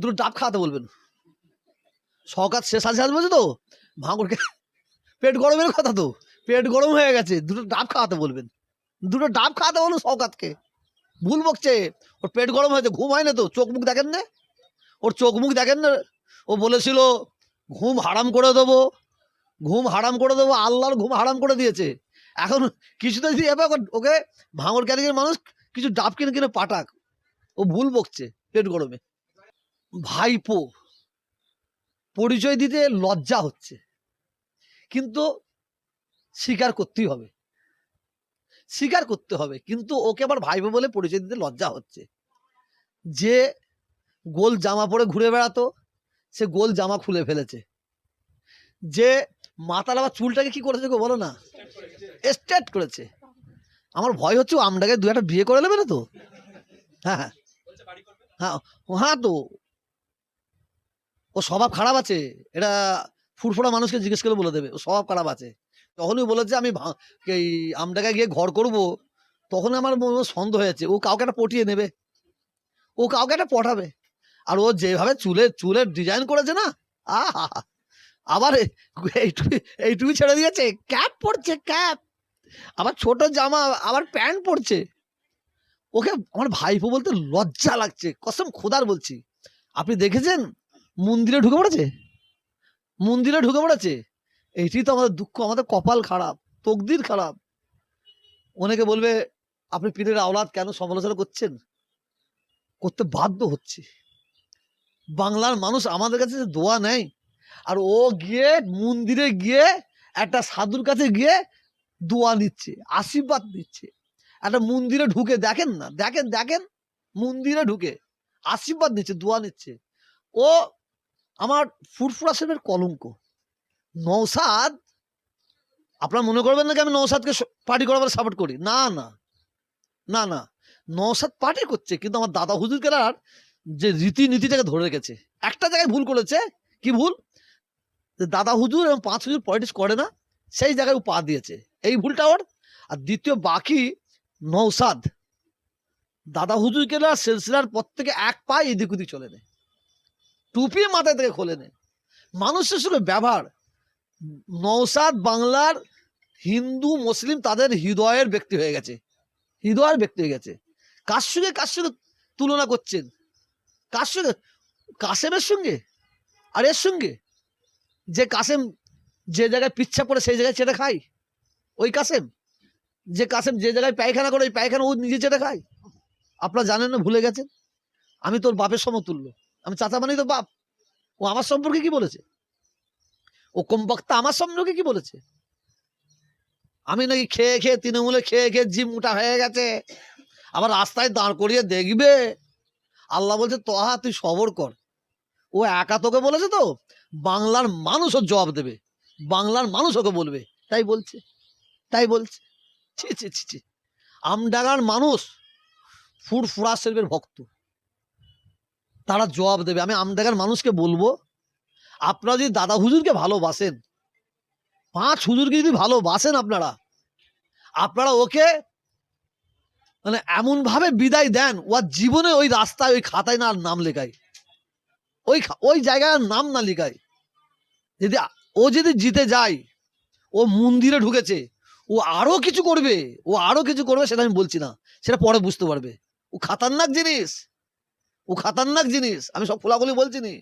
দুটো ডাব খাওয়াতে বলবেন। শওকত শেষ আসবে তো, ভাঙড়কে পেট গরমের কথা তো, পেট গরম হয়ে গেছে, দুটো ডাব খাওয়াতে বলবেন। দুটো ডাব খাওয়াতে বলুন শওকতকে। ভুল বকছে, ওর পেট গরম হয়েছে, ঘুম হয় না তো, চোখ মুখ দেখেন না, ওর চোখ মুখ দেখেন না। ও বলেছিল ঘুম হারাম করে দেবো, ঘুম হারাম করে দেবো, আল্লাহর ঘুম হারাম করে দিয়েছে। এখন কিছুতে যদি এবার ওকে ভাঙড় ক্যারিংয়ের মানুষ কিছু ডাব কিনে কিনে পাঠাক, ও ভুল বকছে পেট গরমে। ভাইপো পরিচয় দিতে লজ্জা হচ্ছে, কিন্তু স্বীকার করতেই হবে, স্বীকার করতে হবে। কিন্তু ওকে আবার ভাইপো বলে পরিচয় দিতে লজ্জা হচ্ছে। যে গোল জামা পরে ঘুরে বেড়াতো, সে গোল জামা খুলে ফেলেছে। যে মাথার আবার চুলটাকে কি করেছে গো বলো না, স্ট্রেট করেছে। আমার ভয় হচ্ছে আমডাকে দু একটা বিয়ে করে নেবে না তো। হ্যাঁ হ্যাঁ হ্যাঁ হ্যাঁ, তো ও স্বভাব খারাপ আছে, এটা ফুরফুরা মানুষকে জিজ্ঞেস করে বলে দেবে, ও স্বভাব খারাপ আছে। তখনই বলেছে আমি এই আমডাকে গিয়ে ঘর করব, তখন আমার সন্দেহ হয়েছে ও কাউকে একটা পটিয়ে নেবে, ও কাউকে একটা পটাবে। আর ও যেভাবে চুলের ডিজাইন করেছে না, আহা, আবার এইটুকু ছেড়ে দিয়েছে, ক্যাপ পরছে, ক্যাপ, আবার ছোট জামা, আবার প্যান্ট পরছে। ওকে আমার ভাইপো বলতে লজ্জা লাগছে, কসম খোদার বলছি। আপনি দেখেছেন মন্দিরে ঢুকে পড়েছে, মন্দিরে ঢুকে পড়েছে। এইটি তো আমাদের দুঃখ, আমাদের কপাল খারাপ, তকদির খারাপ। অনেকে বলবে আপনি পীরের আওলাদ কেন সমালোচনা করছেন, করতে বাধ্য হচ্ছে। বাংলার মানুষ আমাদের কাছে দোয়া নেয়, আর ও গিয়ে মন্দিরে গিয়ে একটা সাধুর কাছে গিয়ে দোয়া নিচ্ছে, আশীর্বাদ দিচ্ছে। একটা মন্দিরে ঢুকে দেখেন না, দেখেন দেখেন, মন্দিরে ঢুকে আশীর্বাদ নিচ্ছে, দোয়া নিচ্ছে। ও আমার ফুরফুরা সাহেবের কলঙ্ক। নওশাদ, আপনারা মনে করবেন নাকি আমি নওশাদকে পার্টি করাবার সাপোর্ট করি, না না না না, নওশাদ পার্টি করছে, কিন্তু আমার দাদা হুজুর কেরার যে রীতিনীতিটাকে ধরে রেখেছে। একটা জায়গায় ভুল করেছে, কি ভুল, যে দাদা হুজুর এবং পাঁচ হুজুর পলিটিক্স করে না, সেই জায়গায় ও পা দিয়েছে, এই ভুলটা ওর। আর দ্বিতীয়, বাকি নওশাদ দাদা হুজুর কেরার সিলসিলার পর থেকে এক পা এদিক ওদিক চলে নেয়, টুপি মাথায় থেকে খোলে নেয়, মানুষের সঙ্গে ব্যবহার। নওশাদ বাংলার হিন্দু মুসলিম তাদের হৃদয়ের ব্যক্তি হয়ে গেছে, হৃদয়ের ব্যক্তি হয়ে গেছে। কার সঙ্গে তুলনা করছেন, কার সঙ্গে, কাসেমের সঙ্গে আর এর সঙ্গে। যে কাসেম যে জায়গায় পিচ্ছা পড়ে সেই জায়গায় চেটে খায়, ওই কাসেম। যে কাসেম যে জায়গায় পায়খানা করে, ওই পায়খানা ও নিজে চেটে খায়। আপনারা জানেন না, ভুলে গেছেন। আমি তোর বাপের সমতুল্য, আমি চাচা মানি তো বাপ। ও আমার সম্পর্কে কি বলেছে, ও কম বক্তা আমার সম্পর্কে কি বলেছে, আমি নাকি খেয়ে খেয়ে তৃণমূলে খেয়ে খেয়ে জিম মোটা হয়ে গেছে, আবার রাস্তায় দাঁড় করিয়ে দেখবে। আল্লাহ বলছে তোহা তুই সবর কর। ও একা তোকে বলেছে তো, বাংলার মানুষ ওর জবাব দেবে, বাংলার মানুষ ওকে বলবে, তাই বলছে, তাই বলছে। ছি ছি ছি ছি, আমডাঙ্গার মানুষ ফুরফুরা শরীফের ভক্ত, তারা জবাব দেবে। আমি আমডাঙ্গার মানুষকে বলবো, আপনারা যদি দাদা হুজুরকে ভালোবাসেন, পাঁচ হুজুরকে যদি ভালোবাসেন, আপনারা ওকে মানে এমন ভাবে বিদায় দেন, ও জীবনে ওই রাস্তায় ওই খাতায় না নাম লেখায়, ওই জায়গায় নাম না লেখায়। যদি জিতে যায়, ও মন্দিরে ঢুকেছে, ও আরো কিছু করবে, সেটা আমি বলছি না, সেটা পরে বুঝতে পারবে। ও খাতারনাক জিনিস, আমি সব খোলাখুলি বলছি নি।